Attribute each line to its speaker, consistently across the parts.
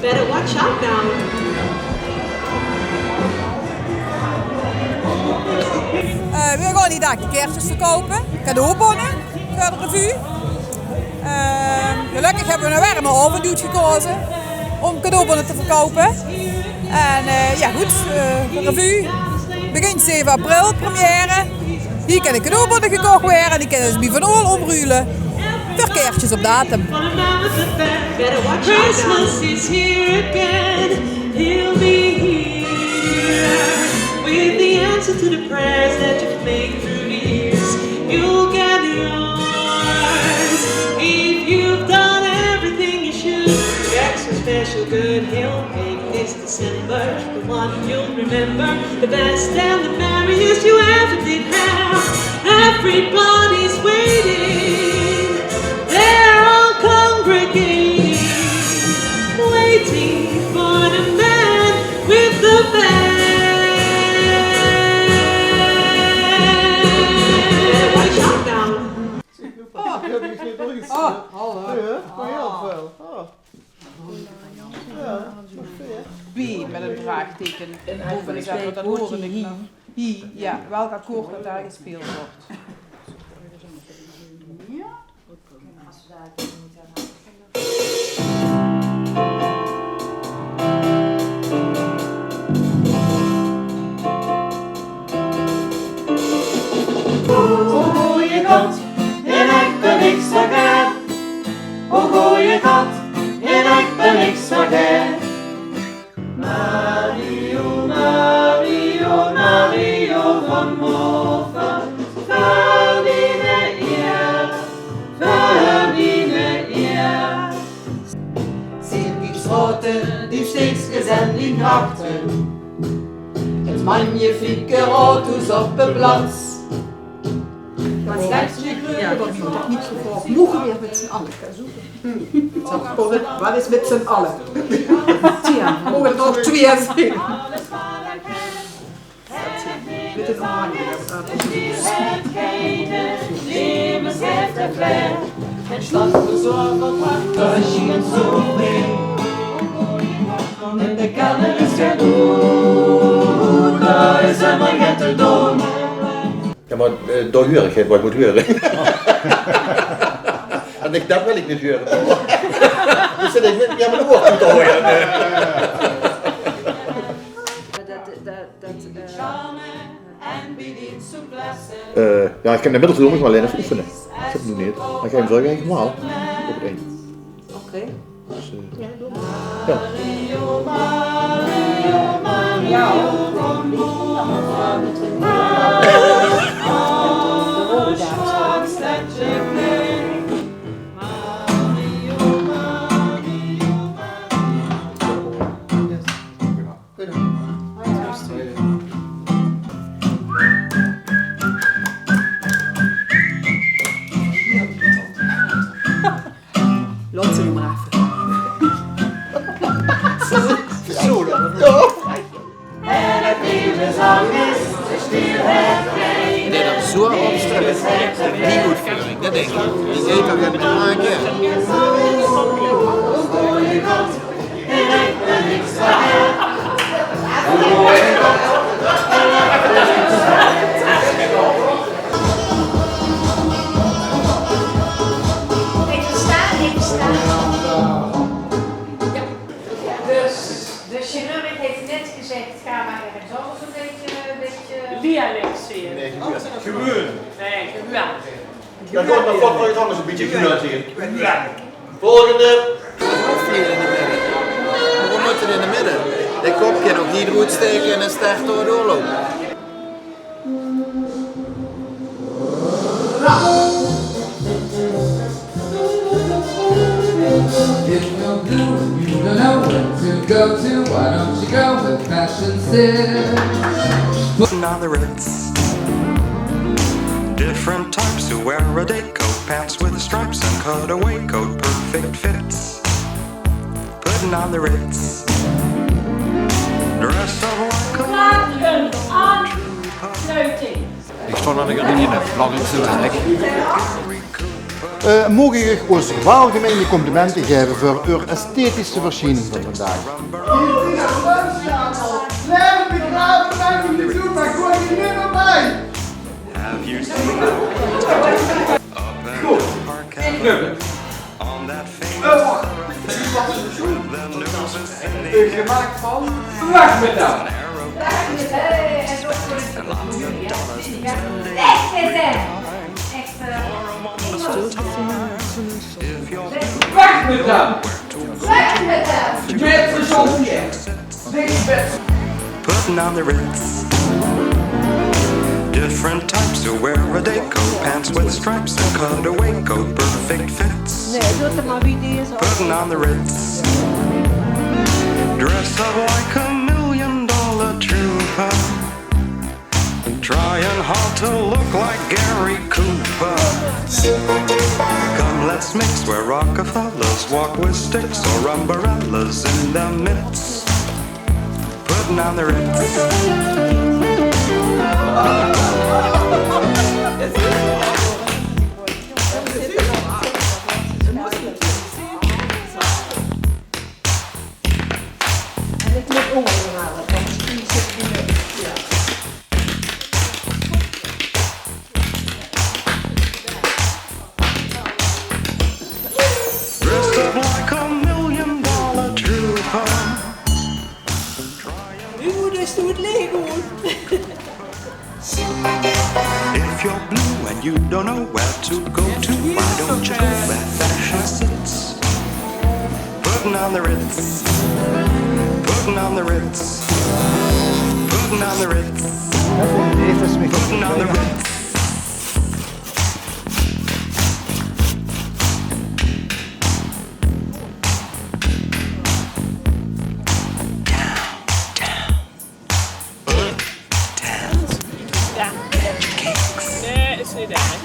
Speaker 1: Better watch out now.
Speaker 2: We gaan die dag de kaartjes verkopen, cadeaubonnen voor de revue. Gelukkig hebben we een warme ovenduwt gekozen om cadeaubonnen te verkopen. En ja goed, de revue begint 7 april, première. Hier kunnen cadeaubonnen gekocht worden en die kunnen dus bij Van Ool omruilen voor kaartjes op datum.
Speaker 1: Christmas is here again. He'll be here with the answer to the prayers that you've made through the years. You'll get yours if you've done everything you should. Extra special good he'll make this December the one you'll remember, the best and the merriest you ever did have. Everybody's waiting. They're all congregating, waiting for the man with the band. Watch out now.
Speaker 3: Oh, ik heb niet meer doorgezien.
Speaker 4: hallo.
Speaker 3: Ja, maar heel veel. Ja,
Speaker 4: B met een vraagteken. Boven gezet, dat hoorde ik nog. Hi, ja, welk akkoord dat daar gespeeld wordt. Ja? Als we daar niet aan
Speaker 1: Hoe je gaat, en ik ben niks vergeet. Hoe je gaat, en ik ben niks vergeet. Mario, Mario, Mario van Moffen, verdiene eer. Zien die schoten, die steeds en die nachten. Het magnifieke roodhoes op de plaats.
Speaker 2: Wat schrijft je kleuren? Dat moet toch niet gevolgd. Mogen weer met z'n allen gaan zoeken. Wat is met z'n allen? Tja, mogen er toch 2 zijn. Met het oranje.
Speaker 1: En stand bezorgd als je het zo mee. En de kelder is gedoe, daar is een magnet te doen.
Speaker 5: Ja, maar door hurigheid wat ik moet horen. En dat wil ik niet horen. Dus zit ik met mijn oor goed te horen. Ja, ik kan inmiddels doen, ik maar alleen even oefenen. Ik heb het nog niet. Maar ik ga hem zo eigenlijk normaal op het eind.
Speaker 2: Oké.
Speaker 5: Dus, ja.
Speaker 2: Laat ze nu maar even.
Speaker 1: En het nieuwe zang is, de stier het geen.
Speaker 6: Nee, dat is zo opstrukt. Die goedkeuring, dat denk ik. Die eet toch even maken.
Speaker 1: Hoe je gaat, en ik ben niks vergeet.
Speaker 7: De chirurg heeft net gezegd, ga maar ergens anders een beetje...
Speaker 8: Dialexeren.
Speaker 5: Nee, gewoon.
Speaker 8: Nee, ja.
Speaker 5: Dan komt nog wat iets anders een beetje gebeurd hier. Volgende.
Speaker 6: Hoofdvlier in de midden. We moeten in de midden. De kop kan ook hier goed steken en een start door doorlopen.
Speaker 9: If you're blue and you don't know where to go to, why don't you go where fashion sits?
Speaker 10: Putting on the Ritz. Different types to wear a day coat, pants with stripes and cutaway coat, perfect fits. Putting on the Ritz. Dress up like a
Speaker 8: Vragen aan sluiting.
Speaker 11: Ik stond aan de gardine, lang in zijn werk.
Speaker 5: Mogen je ons welgemeende complimenten geven voor uw esthetische verschijning van vandaag.
Speaker 3: Blijf begraven, maak me niet doen, maar gooi je niet meer bij.
Speaker 10: Have you seen up in the park on that famous the nose is in the
Speaker 3: Gemaakt van vrachtmiddag. Vrachtmiddag. Met gezondje.
Speaker 10: putting on the Ritz. Different types to wear a day coat, pants with stripes and cutaway coat, perfect fits. Putting on the Ritz. Dress up like $1 million trooper, trying hard to look like Gary Cooper. Come, let's mix where Rockefellers walk with sticks or umbrellas in the midst. Putting on the Ritz. Dressed up like $1 million trooper. If you're blue and you don't know where to go to, why don't you go where fashion sits? Putting on the Ritz. Putting on the Ritz. Putting on the Ritz. Putting on the Ritz.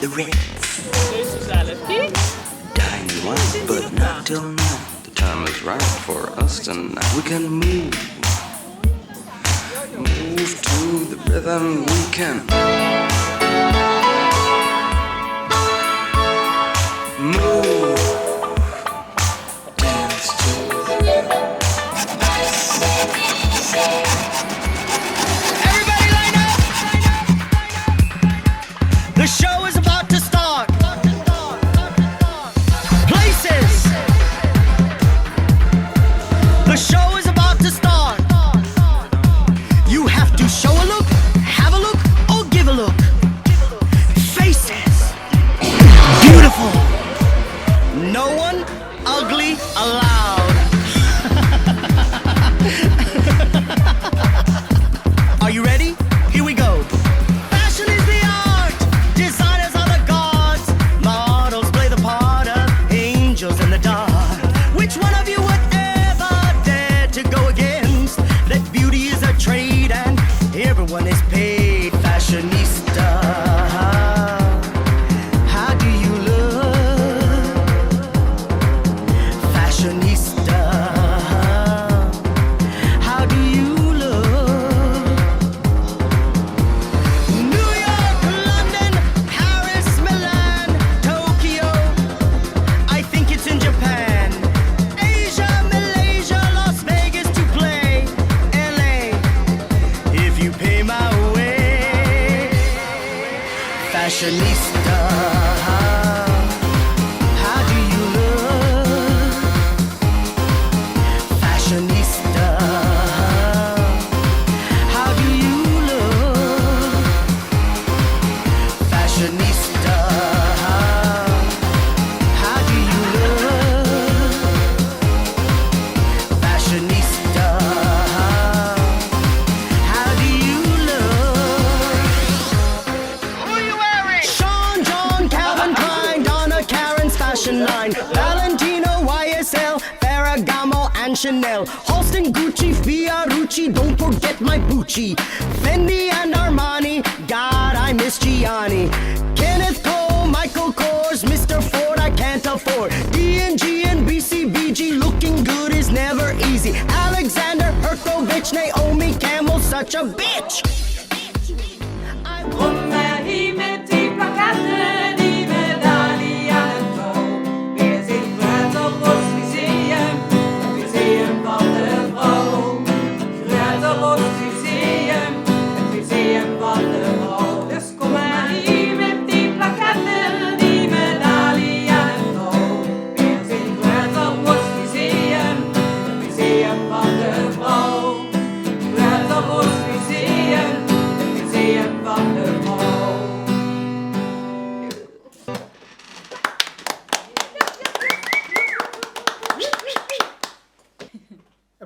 Speaker 10: The Ritz. Tiny ones, but not till now. The time is right for us tonight. We can move to the rhythm. We can move, dance to the rhythm.
Speaker 11: Everybody line up! The show is about to start. Places. The show is about to start. You have to show a look, have a look, or give a look. Faces. Beautiful. No one ugly allowed. Are you ready? Here we go. Fashion is the art. Designers are the gods. Models play the part of angels in the dark. Which one of you would ever dare to go against that beauty is a trade and everyone is paid? Fashionista. How do you look? Fashionista. How do you look? New York, London, Paris, Milan, Tokyo. I think it's in Japan. Asia, Malaysia, Las Vegas to play. LA, if you pay my way. Fashionista. How do you look? Fashionista. How do you look? Fashionista. How do you look? Fashionista. How do you look? Who are you wearing? Sean, John, Calvin Klein, Donna Karen's fashion line, Valentino, YSL, Ferragamo and Chanel, Halston, Gucci, Fiorucci, don't forget my Gucci, Fendi and Armani, God I miss Gianni, Kenneth Cole, Michael Kors, Mr. Ford I can't afford, D&G and BCBG, looking good is never easy, Alexander, Herkovich, Naomi Campbell, such a bitch.
Speaker 1: Kom maar hier met die plakkaten, die medalje aan het hoofd.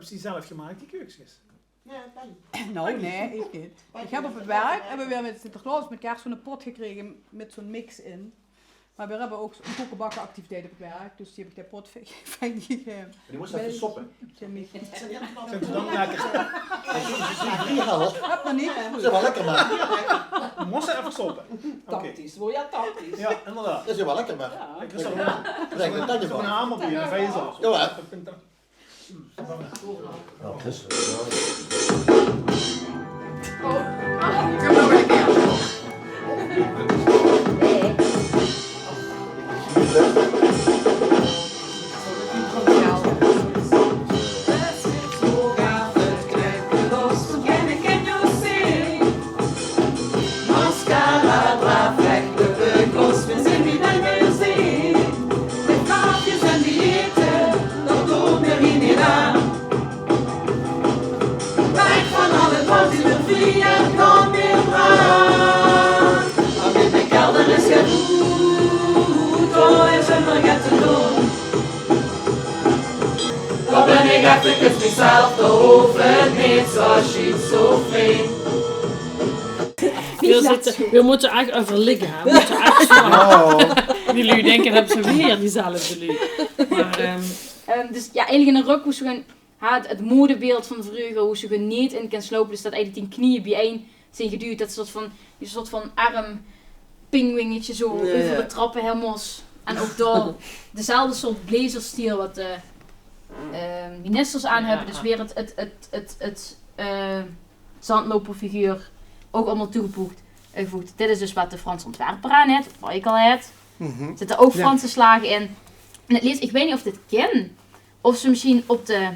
Speaker 12: Hebben ze die zelf gemaakt, die keukjes?
Speaker 4: Nou, nee, ik niet. Ik heb op het werk, hebben we weer met Sinterklaas met kerst zo'n pot gekregen met zo'n mix in. Maar we hebben ook een kokenbakken activiteit op het werk, dus die heb ik de pot gegeven.
Speaker 5: Die moest even soppen.
Speaker 12: Zijn ze dan lekker?
Speaker 4: Heb nog niet.
Speaker 5: Dat is wel lekker, maar.
Speaker 12: Je moest even soppen.
Speaker 1: Tactisch, word je tactisch?
Speaker 12: Ja, inderdaad.
Speaker 5: Dat is wel lekker, maar.
Speaker 12: Ik is er een hamerbier en vezel.
Speaker 5: Ja, hè?
Speaker 1: Even mezelf te hoeven, niet zoals je zo vreemd.
Speaker 8: We moeten echt over liggen. We moeten echt zo. Die lui denken dat ze weer diezelfde lui. Maar,
Speaker 13: dus ja, eigenlijk in een rok hoe ze gewoon het modebeeld van vroeger, hoe ze gewoon niet in kan slopen. Dus dat eigenlijk 10 knieën bijeen zijn geduwd. Dat soort van arm pingwingetje zo over de trappen helemaal. En ook door dezelfde soort blazerstiel wat de ministers aan hebben. Dus weer het zandloperfiguur ook allemaal toegevoegd. Dit is dus wat de Franse ontwerper aan heeft, wat ik al had. Er zitten ook Franse slagen in. En het leest, ik weet niet of dit ken. Of ze misschien op de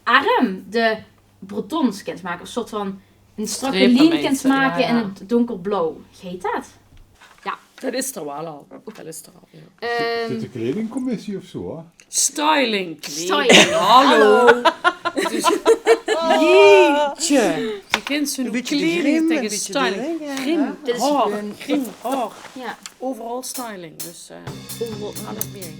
Speaker 13: arm de Bretons kent maken. Of een soort van een strakke lien kent maken in het donkerblauw. Heet dat? Ja.
Speaker 8: Dat is er wel al. Dat is er al, ja.
Speaker 14: Is dit de kledingcommissie of zo, hè?
Speaker 8: Styling.
Speaker 13: Styling.
Speaker 8: Hallo. Jeetje. Je kent zo'n kleding tegen styling. Grim.
Speaker 13: Dit is
Speaker 8: Haar.
Speaker 13: gewoon
Speaker 8: Grim. Haar.
Speaker 13: Ja.
Speaker 8: Overal styling. Dus overal alles meer.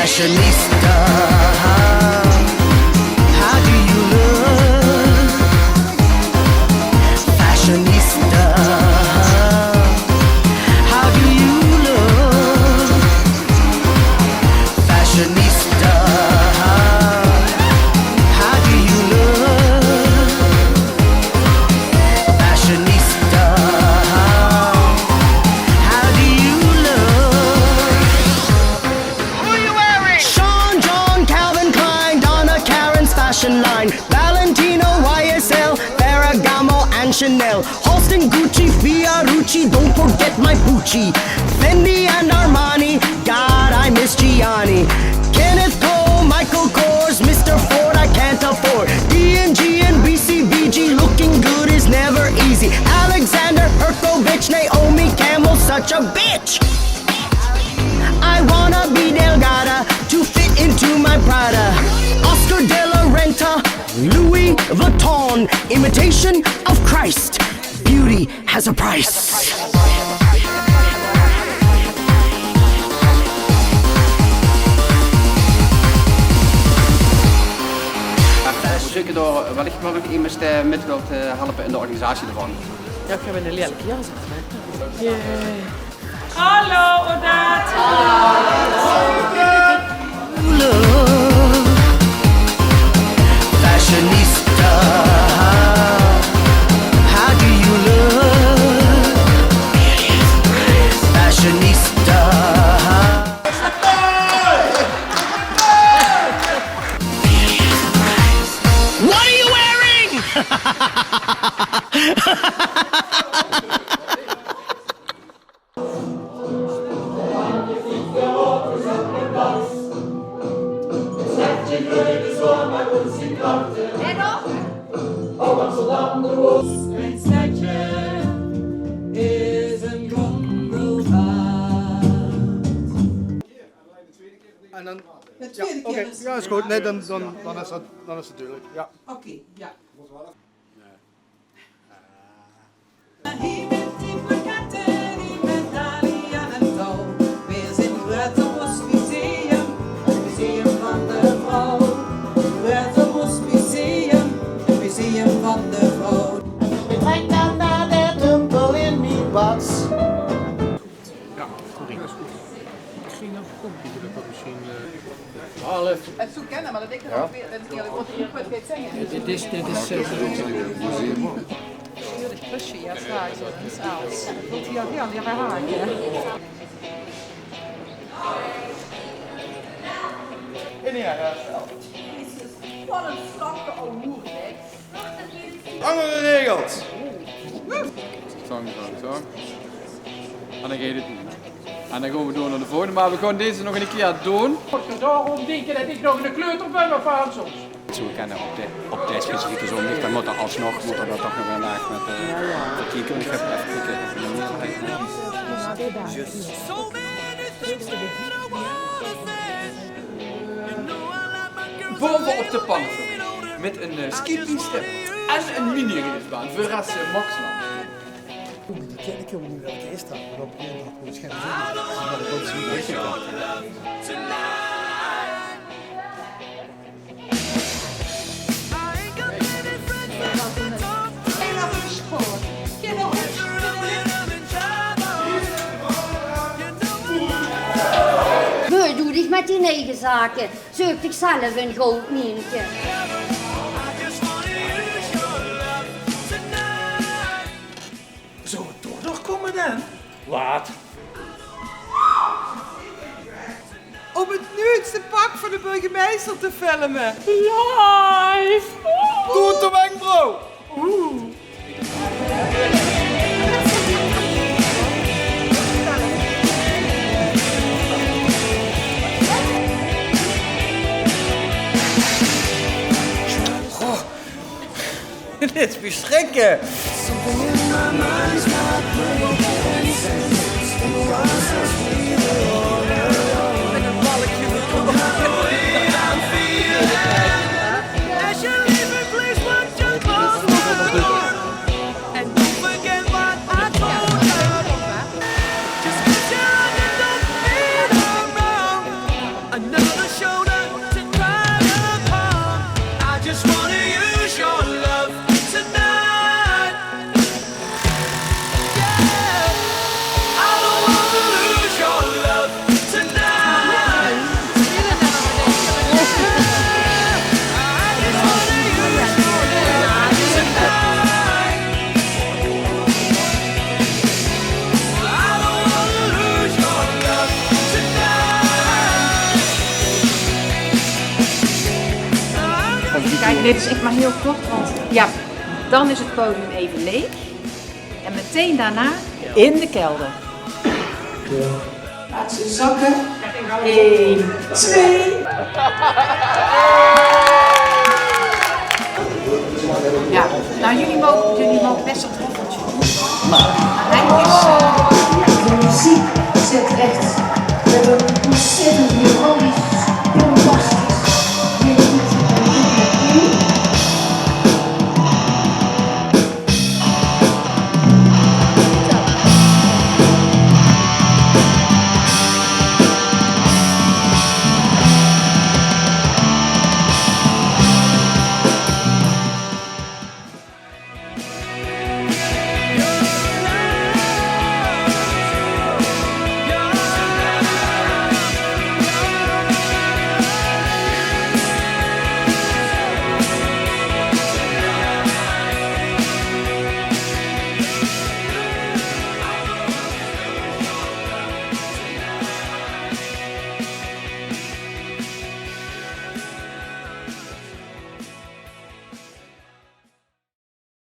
Speaker 11: fashionista. How do you look? Chanel, Halston, Gucci, Fiorucci, don't forget my Gucci, Fendi and Armani, God I miss Gianni, Kenneth Cole, Michael Kors, Mr. Ford I can't afford, D&G and BCBG, looking good is never easy, Alexander Herkovich, Naomi Campbell, such a bitch. I wanna be Delgada to fit into my Prada. Oscar de la Renta, Louis Vuitton, imitation of Christ. Beauty has a price.
Speaker 15: We zoeken door wellicht mogelijk iemand met wilt helpen in de organisatie ervan.
Speaker 8: Ja, ik heb een lelijke jas aan. Hallo, Odat!
Speaker 11: Fashionista, how do you look? Fashionista. What are you wearing?
Speaker 12: En dan,
Speaker 2: De tweede keer
Speaker 12: oké,
Speaker 2: is-
Speaker 12: ja, is goed. Nee, dan is het duidelijk. Ja.
Speaker 2: Oké, ja.
Speaker 3: Trek dan naar de tumpel in mijn bas.
Speaker 12: Ja, goed. Dat is goed. Ik ging nog kopje, dat misschien...
Speaker 4: Het zoek kennen, maar dat ik er ook weer, dat is niet wat je goed gaat zeggen.
Speaker 15: Dit is
Speaker 4: Natürlich Krischi, ja, zwar, so ins Aus. Wird hier gern ihre Haare. Wat een slappe oude moer, hè?
Speaker 6: Langer geregeld. Zo. En dan ga je dit doen. En dan gaan we door naar de volgende, maar we gaan deze nog een keer doen.
Speaker 3: Daarom denken dat ik nog een kleuter ben of aan soms.
Speaker 6: Zo kennen op de specifieke zon ligt, dan moet er alsnog dat toch nog vandaag met de kieken. Ik heb even bovenop de pan met een skipiste en een mini-racerbaan voor Maxima.
Speaker 12: Ik heb niet welke is dat, maar op een gegeven moment schijnt het
Speaker 16: Doe dich met die eigen zaken. Zoek dich zelf een groot nientje.
Speaker 3: Zo, toch nog komen dan?
Speaker 12: Wat?
Speaker 2: Om het nieuwste pak van de burgemeester te filmen.
Speaker 8: Live!
Speaker 6: Doe het de wenkbrauw!
Speaker 3: Dit is verschrikken.
Speaker 7: Kijk, dit is echt maar heel kort, want ja, Dan is het podium even leeg. En meteen daarna in de kelder. Laat ze zakken. 1, 2. Ja, nou jullie mogen best een troffeltje doen.